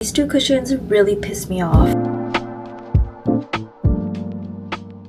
These two cushions really piss me off.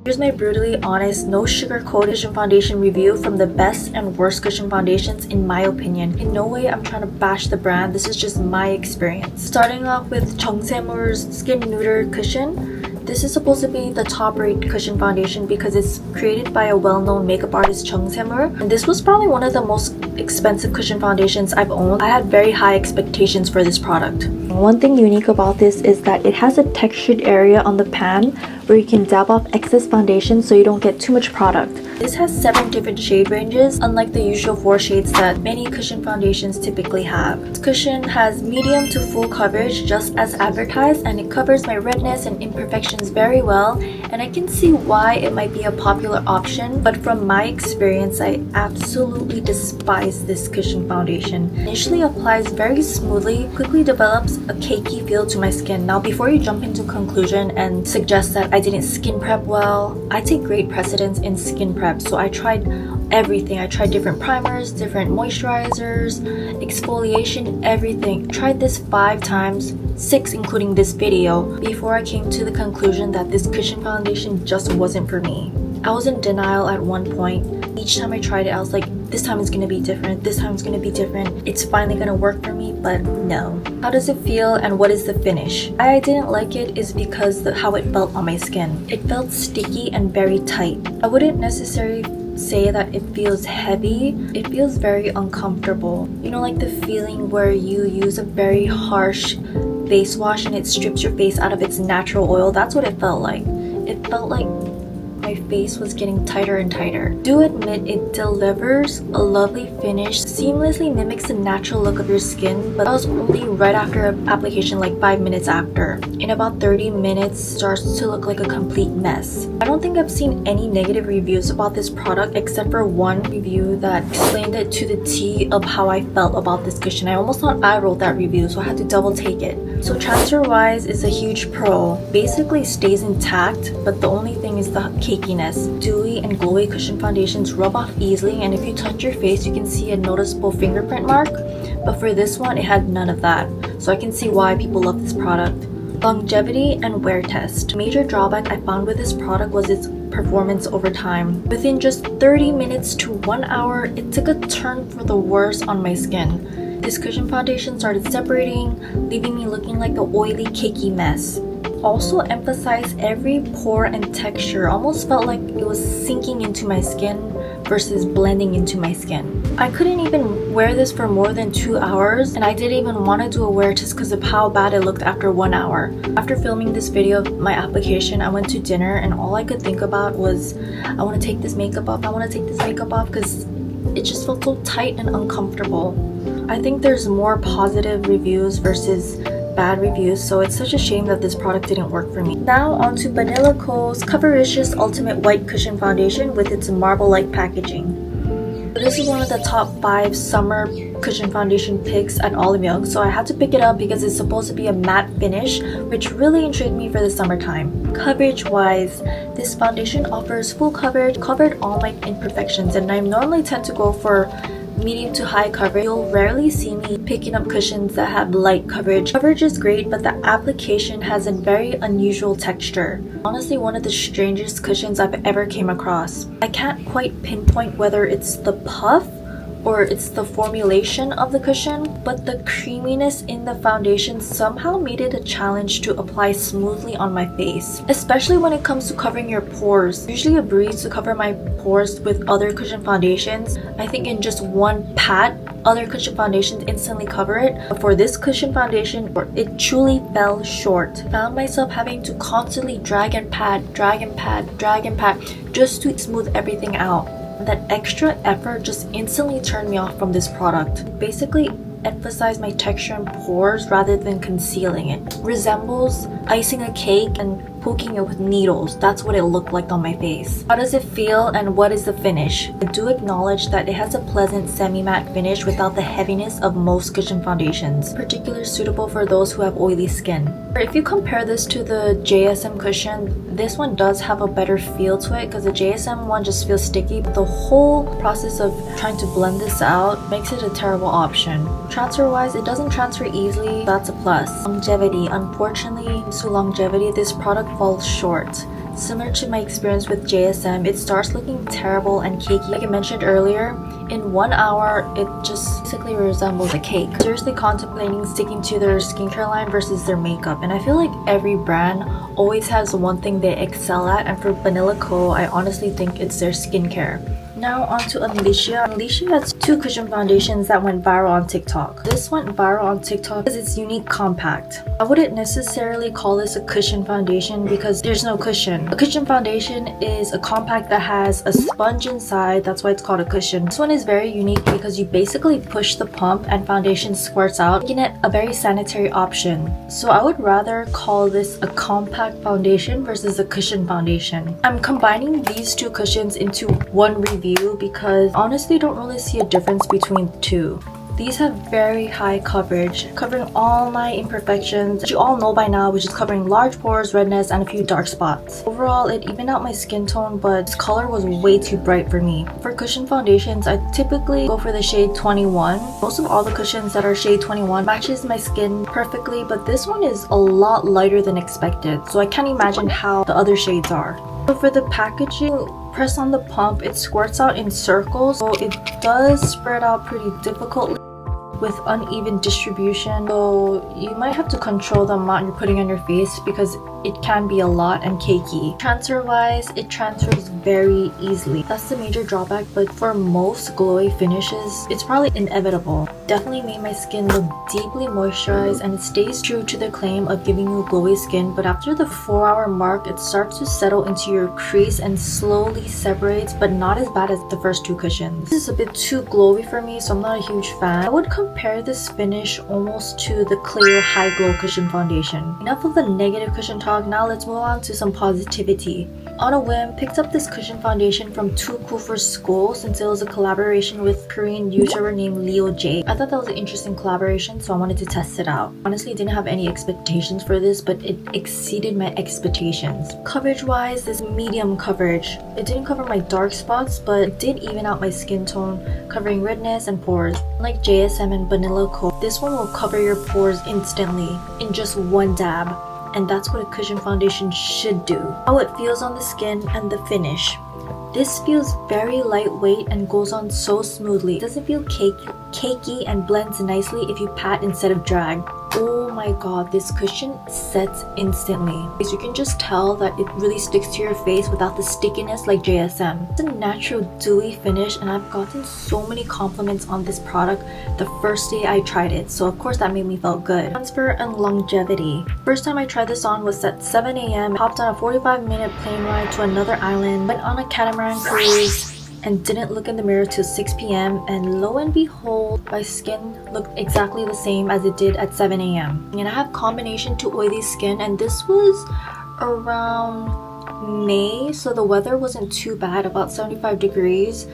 Here's my brutally honest, no sugarcoated cushion foundation review from the best and worst cushion foundations in my opinion. In no way I'm trying to bash the brand, this is just my experience. Starting off with Jung's Skin Nuder cushion. This is supposed to be the top-rate cushion foundation because it's created by a well-known makeup artist, Jung, and this was probably one of the most expensive cushion foundations I've owned. I had very high expectations for this product. One thing unique about this is that it has a textured area on the pan where you can dab off excess foundation so you don't get too much product. This has 7 different shade ranges, unlike the usual 4 shades that many cushion foundations typically have. This cushion has medium to full coverage just as advertised, and it covers my redness and imperfections very well, and I can see why it might be a popular option, but from my experience, I absolutely despise this cushion foundation. Initially applies very smoothly, quickly develops a cakey feel to my skin. Now before you jump into conclusion and suggest that I didn't skin prep well, I take great precedence in skin prep. So I tried everything. I tried different primers, different moisturizers, exfoliation, everything. I tried this 5 times, 6 including this video, before I came to the conclusion that this cushion foundation just wasn't for me. I was in denial at one point. Each time I tried it, I was like, this time it's gonna be different, this time it's gonna be different. It's finally gonna work for me, but no. How does it feel and what is the finish? Why I didn't like it is because of how it felt on my skin. It felt sticky and very tight. I wouldn't necessarily say that it feels heavy. It feels very uncomfortable. You know, like the feeling where you use a very harsh face wash and it strips your face out of its natural oil. That's what it felt like. It felt like my face was getting tighter and tighter. Do admit it delivers a lovely finish, seamlessly mimics the natural look of your skin, but that was only right after application, like 5 minutes after. In about 30 minutes, starts to look like a complete mess. I don't think I've seen any negative reviews about this product except for one review that explained it to the T of how I felt about this cushion. I almost thought I wrote that review, so I had to double take it. So transfer wise is a huge pro. Basically stays intact, but the only thing is the cakiness. Dewy and glowy cushion foundations rub off easily, and if you touch your face you can see a noticeable fingerprint mark, but for this one it had none of that, so I can see why people love this product. Longevity and wear test. Major drawback I found with this product was its performance over time. Within just 30 minutes to 1 hour, it took a turn for the worse on my skin. This cushion foundation started separating, leaving me looking like an oily, cakey mess. Also emphasized every pore and texture. Almost felt like it was sinking into my skin versus blending into my skin. I couldn't even wear this for more than 2 hours, and I didn't even want to do a wear test because of how bad it looked after 1 hour. After filming this video of my application, I went to dinner and all I could think about was, I want to take this makeup off, I want to take this makeup off, because it just felt so tight and uncomfortable. I think there's more positive reviews versus bad reviews, so it's such a shame that this product didn't work for me. Now on to Banila Co.'s Covericious Ultimate White Cushion Foundation with its marble-like packaging. This is one of the top 5 summer cushion foundation picks at �You, so I had to pick it up because it's supposed to be a matte finish, which really intrigued me for the summertime. Coverage wise, this foundation offers full coverage, covered all my imperfections, and I normally tend to go for medium to high coverage. You'll rarely see me picking up cushions that have light coverage. Coverage is great, but the application has a very unusual texture. Honestly, one of the strangest cushions I've ever came across. I can't quite pinpoint whether it's the puff or it's the formulation of the cushion, but the creaminess in the foundation somehow made it a challenge to apply smoothly on my face, especially when it comes to covering your pores. Usually a breeze to cover my pores with other cushion foundations. I think in just one pat, other cushion foundations instantly cover it, but for this cushion foundation, it truly fell short. Found myself having to constantly drag and pat just to smooth everything out. That extra effort just instantly turned me off from this product. Basically emphasized my texture and pores rather than concealing it. Resembles icing a cake and poking it with needles. That's what it looked like on my face. How does it feel and what is the finish? I do acknowledge that it has a pleasant semi-matte finish without the heaviness of most cushion foundations, particularly suitable for those who have oily skin. If you compare this to the JSM cushion, this one does have a better feel to it because the JSM one just feels sticky. But the whole process of trying to blend this out makes it a terrible option. Transfer wise, it doesn't transfer easily. That's a plus. Longevity. Unfortunately, to longevity, this product falls short. Similar to my experience with JSM, it starts looking terrible and cakey. Like I mentioned earlier, in 1 hour, it just basically resembles a cake. Seriously contemplating sticking to their skincare line versus their makeup, and I feel like every brand always has one thing they excel at, and for Banila Co, I honestly think it's their skincare. Now on to Unleashia. Unleashia has 2 cushion foundations that went viral on TikTok. This went viral on TikTok because it's unique compact. I wouldn't necessarily call this a cushion foundation because there's no cushion. A cushion foundation is a compact that has a sponge inside. That's why it's called a cushion. This one is very unique because you basically push the pump and foundation squirts out, making it a very sanitary option. So I would rather call this a compact foundation versus a cushion foundation. I'm combining these 2 cushions into one review because honestly don't really see a difference between the 2. These have very high coverage, covering all my imperfections that you all know by now, which is covering large pores, redness, and a few dark spots. Overall, it evened out my skin tone, but this color was way too bright for me. For cushion foundations, I typically go for the shade 21. Most of all the cushions that are shade 21 matches my skin perfectly, but this one is a lot lighter than expected, so I can't imagine how the other shades are. So for the packaging, press on the pump, it squirts out in circles, so it does spread out pretty difficultly with uneven distribution, so you might have to control the amount you're putting on your face because it can be a lot and cakey. Transfer wise, it transfers very easily. That's the major drawback, but for most glowy finishes, it's probably inevitable. Definitely made my skin look deeply moisturized, and it stays true to the claim of giving you glowy skin, but after the 4-hour mark, it starts to settle into your crease and slowly separates, but not as bad as the first 2 cushions. This is a bit too glowy for me, so I'm not a huge fan. I would compare this finish almost to the Clear High Glow Cushion Foundation. Enough of the negative cushion talk, now let's move on to some positivity. On a whim, picked up this cushion foundation from Too Cool for School since it was a collaboration with Korean YouTuber named 𝖤You. I thought that was an interesting collaboration, so I wanted to test it out. Honestly, didn't have any expectations for this, but it exceeded my expectations. Coverage wise, this medium coverage. It didn't cover my dark spots, but it did even out my skin tone, covering redness and pores. Like JSM and Banila Co, this one will cover your pores instantly in just one dab. And that's what a cushion foundation should do. How it feels on the skin and the finish. This feels very lightweight and goes on so smoothly. It doesn't feel cakey and blends nicely if you pat instead of drag. Oh my god, this cushion sets instantly. You can just tell that it really sticks to your face without the stickiness like JSM. It's a natural dewy finish, and I've gotten so many compliments on this product the first day I tried it, so of course that made me feel good. Transfer and longevity. First time I tried this on was at 7 a.m. Hopped on a 45-minute plane ride to another island, went on a catamaran cruise, and didn't look in the mirror till 6 p.m. and lo and behold, my skin looked exactly the same as it did at 7 a.m. And I have combination to oily skin, and this was around May, so the weather wasn't too bad, about 75 degrees.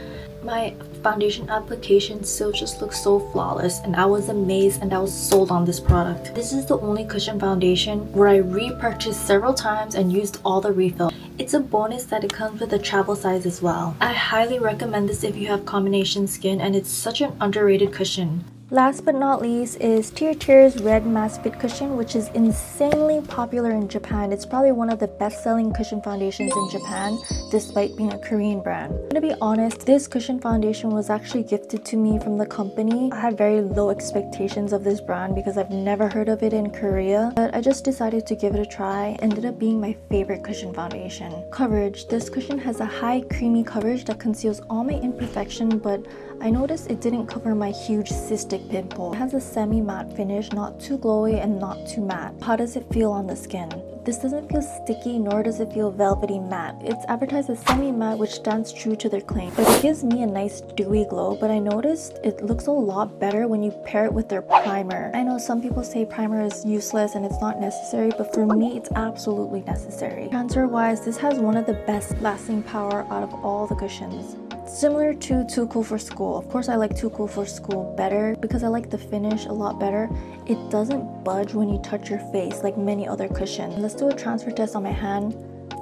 My foundation application still just looks so flawless, and I was amazed and I was sold on this product. This is the only cushion foundation where I repurchased several times and used all the refills. It's a bonus that it comes with a travel size as well. I highly recommend this if you have combination skin, and it's such an underrated cushion. Last but not least is TIRTIR's Red Mask Fit Cushion, which is insanely popular in Japan. It's probably one of the best-selling cushion foundations in Japan, despite being a Korean brand. To be honest, this cushion foundation was actually gifted to me from the company. I had very low expectations of this brand because I've never heard of it in Korea, but I just decided to give it a try. Ended up being my favorite cushion foundation. Coverage. This cushion has a high creamy coverage that conceals all my imperfection, but I noticed it didn't cover my huge cystic pimple. It has a semi-matte finish, not too glowy and not too matte. How does it feel on the skin? This doesn't feel sticky, nor does it feel velvety matte. It's advertised as semi-matte, which stands true to their claim. But it gives me a nice dewy glow, but I noticed it looks a lot better when you pair it with their primer. I know some people say primer is useless and it's not necessary, but for me it's absolutely necessary. Transfer wise, this has one of the best lasting power out of all the cushions. Similar to Too Cool for School. Of course I like Too Cool for School better because I like the finish a lot better. It doesn't budge when you touch your face like many other cushions. Let's do a transfer test on my hand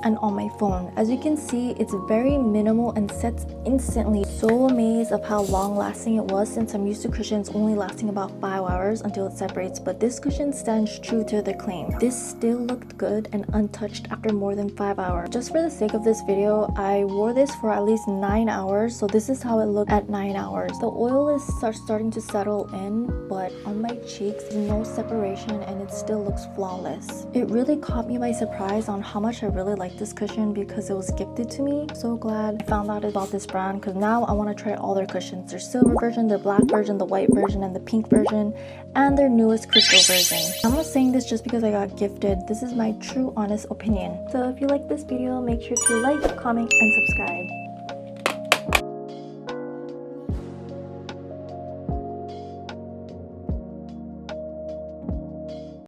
and on my phone. As you can see, it's very minimal and sets instantly. So amazed of how long lasting it was, since I'm used to cushions only lasting about 5 hours until it separates, but this cushion stands true to the claim. This still looked good and untouched after more than 5 hours. Just for the sake of this video, I wore this for at least 9 hours, so this is how it looked at 9 hours. The oil is starting to settle in, but on my cheeks there's no separation and it still looks flawless. It really caught me by surprise on how much I really like this cushion because it was gifted to me. So glad I found out about this brand because now I want to try all their cushions. Their silver version, their black version, the white version, and the pink version, and their newest crystal version. I'm not saying this just because I got gifted. This is my true honest opinion. So if you like this video, make sure to like, comment, and subscribe.